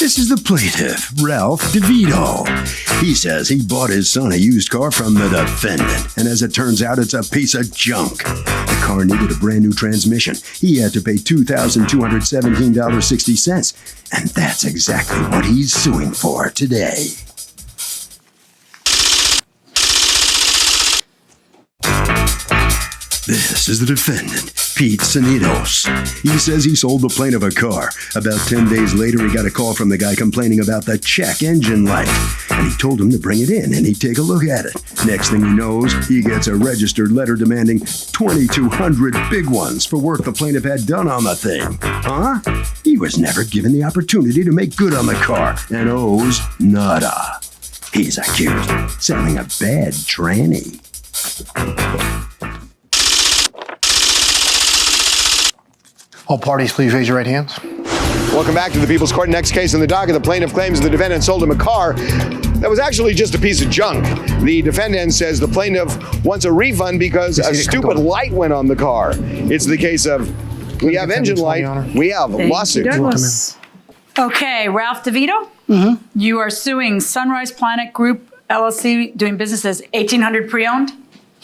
This is the plaintiff, Ralph DeVito. He says he bought his son a used car from the defendant, and as it turns out, it's a piece of junk. The car needed a brand new transmission. He had to pay $2,217.60, and that's exactly what he's suing for today. This is the defendant, Pete Sanitos. He says he sold the plaintiff a car. About 10 days later, he got a call from the guy complaining about the check engine light. And he told him to bring it in and he'd take a look at it. Next thing he knows, he gets a registered letter demanding 2,200 big ones for work the plaintiff had done on the thing. Huh? He was never given the opportunity to make good on the car and owes nada. He's accused of selling a bad tranny. All parties, please raise your right hands. Welcome back to the People's Court. Next case in the docket, the plaintiff claims the defendant sold him a car that was actually just a piece of junk. The defendant says the plaintiff wants a refund because a stupid light went on the car. It's the case of, we have engine light, we have lawsuit. Okay, Ralph DeVito, you are suing Sunrise Planet Group LLC, doing business as 1800 Pre-Owned.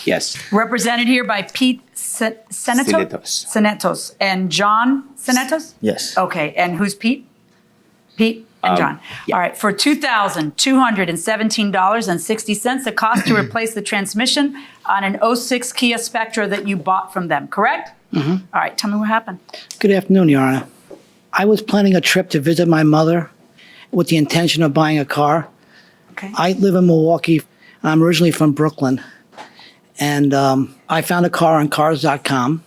Yes. Represented here by Pete Senetos and John Senetos? Yes. Okay, and who's Pete? Pete and John. Yeah. All right, for $2,217.60, the cost to replace the transmission on an 06 Kia Spectra that you bought from them, correct? All right, tell me what happened. Good afternoon, Your Honor. I was planning a trip to visit my mother with the intention of buying a car. Okay. I live in Milwaukee. I'm originally from Brooklyn. And I found a car on cars.com,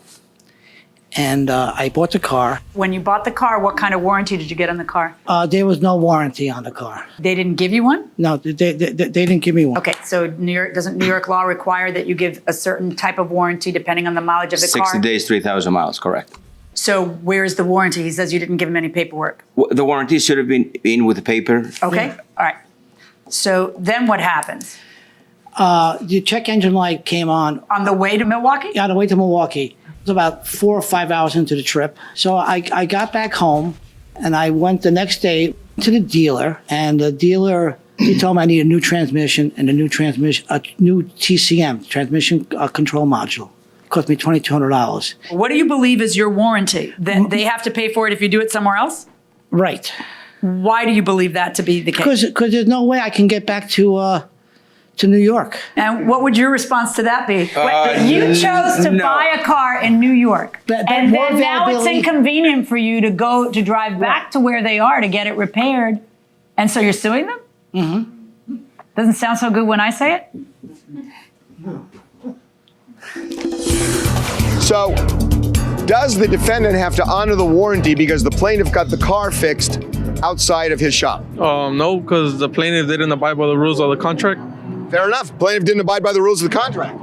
and I bought the car. When you bought the car, what kind of warranty did you get on the car? There was no warranty on the car. They didn't give you one? No, they didn't give me one. Okay, so doesn't New York law require that you give a certain type of warranty depending on the mileage of the car? 60 days, 3,000 miles, correct. So where's the warranty? He says you didn't give him any paperwork. The warranty should have been in with the paper. Okay, all right. So then what happens? The check engine light came on. On the way to Milwaukee? On the way to Milwaukee. It was about 4 or 5 hours into the trip. So I got back home, and I went the next day to the dealer, and the dealer, he told me I need a new transmission and a new TCM, transmission control module. It cost me $2,200. What do you believe is your warranty? That they have to pay for it if you do it somewhere else? Right. Why do you believe that to be the case? Because there's no way I can get back to New York. And what would your response to that be? You chose to buy a car in New York, and then now it's inconvenient for you to drive back to where they are to get it repaired, and so you're suing them? Doesn't sound so good when I say it. So, does the defendant have to honor the warranty because the plaintiff got the car fixed outside of his shop? No, because the plaintiff didn't abide by the rules of the contract. Fair enough. Plaintiff didn't abide by the rules of the contract.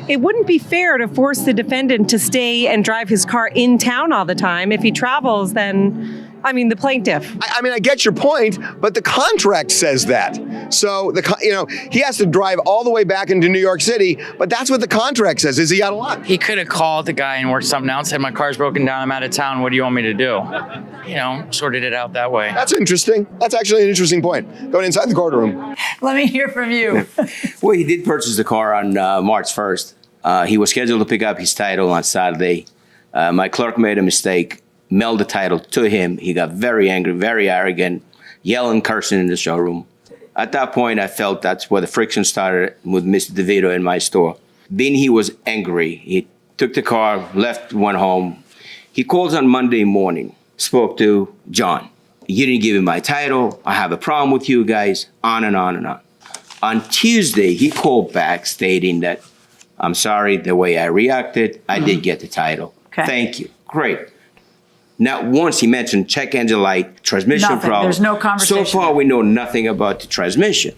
It wouldn't be fair to force the defendant to stay and drive his car in town all the time. If he travels, then, the plaintiff. I get your point, but the contract says that. So, he has to drive all the way back into New York City, but that's what the contract says. Is he out of luck? He could have called the guy and worked something out, said, my car's broken down, I'm out of town, what do you want me to do? Sorted it out that way. That's interesting. That's actually an interesting point. Going inside the courtroom. Let me hear from you. Well, he did purchase the car on March 1st. He was scheduled to pick up his title on Saturday. My clerk made a mistake, mailed the title to him. He got very angry, very arrogant, yelling, cursing in the showroom. At that point, I felt that's where the friction started with Mr. DeVito in my store. Then he was angry. He took the car, left, went home. He calls on Monday morning, spoke to John. You didn't give me my title. I have a problem with you guys, on and on and on. On Tuesday, he called back stating that, I'm sorry, the way I reacted, I did get the title. Okay. Thank you. Great. Not once he mentioned check engine light, transmission problem. There's no conversation. So far, we know nothing about the transmission.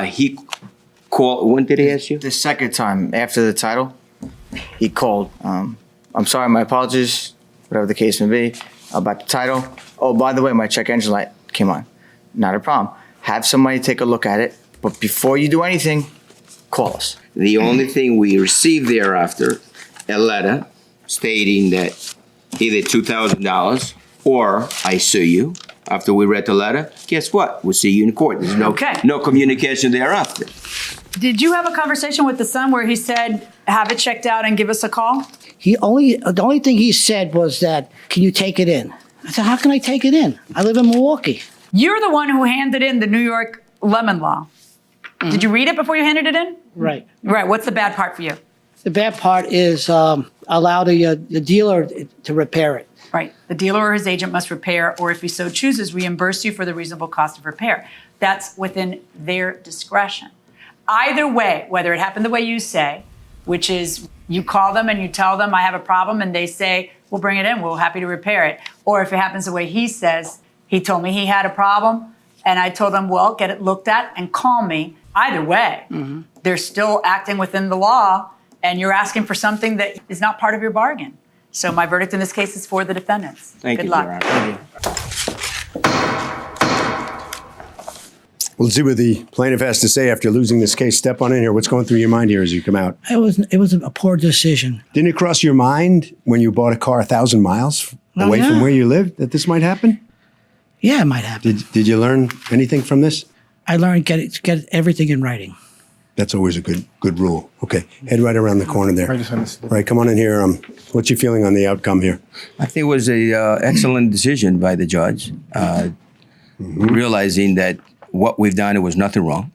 He called, when did he ask you? The second time after the title, he called. I'm sorry, my apologies, whatever the case may be, about the title. Oh, by the way, my check engine light came on. Not a problem. Have somebody take a look at it, but before you do anything, call us. The only thing we received thereafter, a letter stating that either $2,000 or I sue you, After we read the letter, guess what? We'll see you in court. There's no communication thereafter. Did you have a conversation with the son where he said, have it checked out and give us a call? The only thing he said was that, can you take it in? I said, how can I take it in? I live in Milwaukee. You're the one who handed in the New York lemon law. Did you read it before you handed it in? Right. Right. What's the bad part for you? The bad part is allow the dealer to repair it. Right. The dealer or his agent must repair, or if he so chooses, reimburse you for the reasonable cost of repair. That's within their discretion. Either way, whether it happened the way you say, which is you call them and you tell them I have a problem and they say, we'll bring it in, we're happy to repair it. Or if it happens the way he says, he told me he had a problem and I told him, well, get it looked at and call me. Either way, they're still acting within the law and you're asking for something that is not part of your bargain. So my verdict in this case is for the defendants. Thank Good you, luck. Your Honor. We'll see what the plaintiff has to say after losing this case. Step on in here. What's going through your mind here as you come out? It was a poor decision. Didn't it cross your mind when you bought a car 1,000 miles away from where you lived that this might happen? Yeah, it might happen. Did you learn anything from this? I learned get everything in writing. That's always a good rule. Okay, head right around the corner there. All right, come on in here. What's your feeling on the outcome here? I think it was a excellent decision by the judge, realizing that what we've done, it was nothing wrong.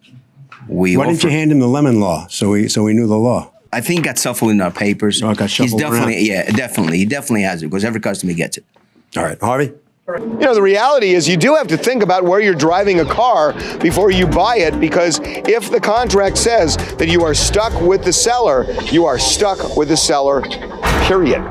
Why didn't you hand him the lemon law so we knew the law? I think it got shuffled in our papers. Oh, it got shuffled around? Definitely. He definitely has it because every customer gets it. All right, Harvey? You know, the reality is you do have to think about where you're driving a car before you buy it, because if the contract says that you are stuck with the seller, you are stuck with the seller, period.